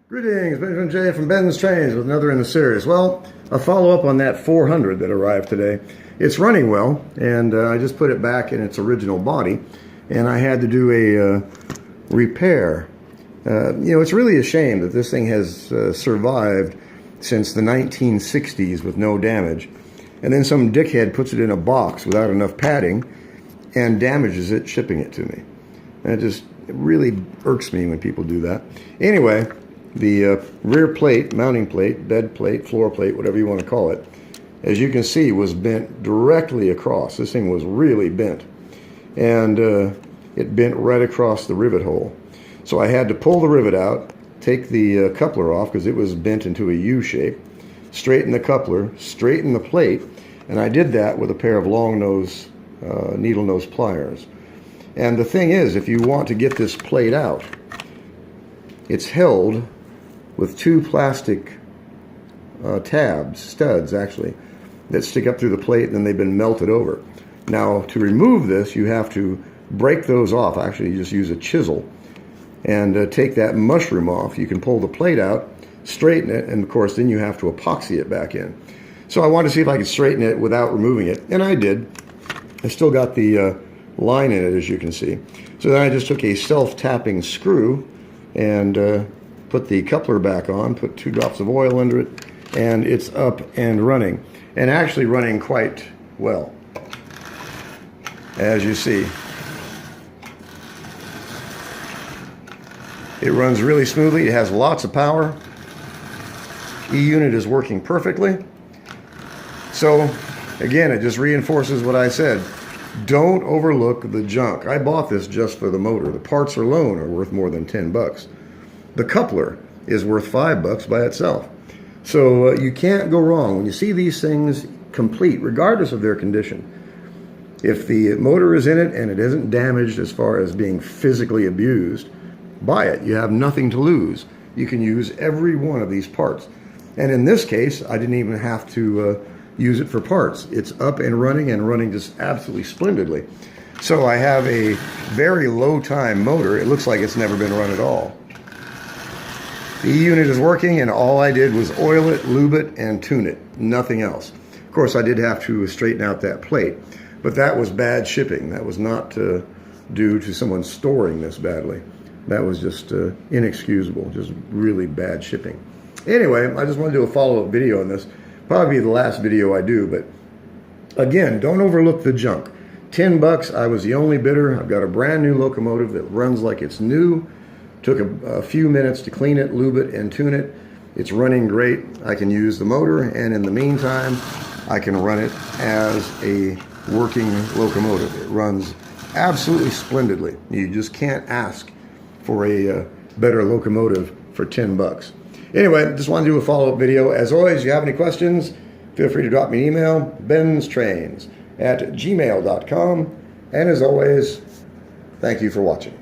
Greetings, Benjamin J. from Ben's Trains with another in the series. Well, a follow-up on that 400 that arrived today. It's running well, and I just put it back in its original body, and I had to do a repair. It's really a shame that this thing has survived since the 1960s with no damage, and then some dickhead puts it in a box without enough padding and damages it shipping it to me. And it really irks me when people do that. Anyway, the rear plate, mounting plate, bed plate, floor plate, whatever you want to call it, as you can see, was bent directly across. This thing was really bent. And it bent right across the rivet hole. So I had to pull the rivet out, take the coupler off because it was bent into a U shape, straighten the coupler, straighten the plate, and I did that with a pair of long nose, needle nose pliers. And the thing is, if you want to get this plate out, it's held with two plastic studs actually, that stick up through the plate, and then they've been melted over. Now, to remove this, you have to break those off. Actually, you just use a chisel and take that mushroom off. You can pull the plate out, straighten it, and of course, then you have to epoxy it back in. So I wanted to see if I could straighten it without removing it, and I did. I still got the line in it, as you can see. So then I just took a self-tapping screw and put the coupler back on, put 2 drops of oil under it, and it's up and running. And actually running quite well, as you see. It runs really smoothly. It has lots of power. E-unit is working perfectly. So, again, it just reinforces what I said. Don't overlook the junk. I bought this just for the motor. The parts alone are worth more than 10 bucks. The coupler is worth $5 by itself. So you can't go wrong when you see these things complete, regardless of their condition. If the motor is in it and it isn't damaged as far as being physically abused, buy it. You have nothing to lose. You can use every one of these parts. And in this case, I didn't even have to use it for parts. It's up and running just absolutely splendidly. So I have a very low time motor. It looks like it's never been run at all. The E-unit is working, and all I did was oil it, lube it, and tune it. Nothing else. Of course, I did have to straighten out that plate, but that was bad shipping. That was not due to someone storing this badly. That was just inexcusable, just really bad shipping. Anyway, I just want to do a follow-up video on this. Probably the last video I do, but again, don't overlook the junk. 10 bucks, I was the only bidder. I've got a brand new locomotive that runs like it's new. Took a few minutes to clean it, lube it, and tune it. It's running great. I can use the motor, and in the meantime, I can run it as a working locomotive. It runs absolutely splendidly. You just can't ask for a better locomotive for 10 bucks. Anyway, just wanted to do a follow-up video. As always, if you have any questions, feel free to drop me an email, benstrains@gmail.com. And as always, thank you for watching.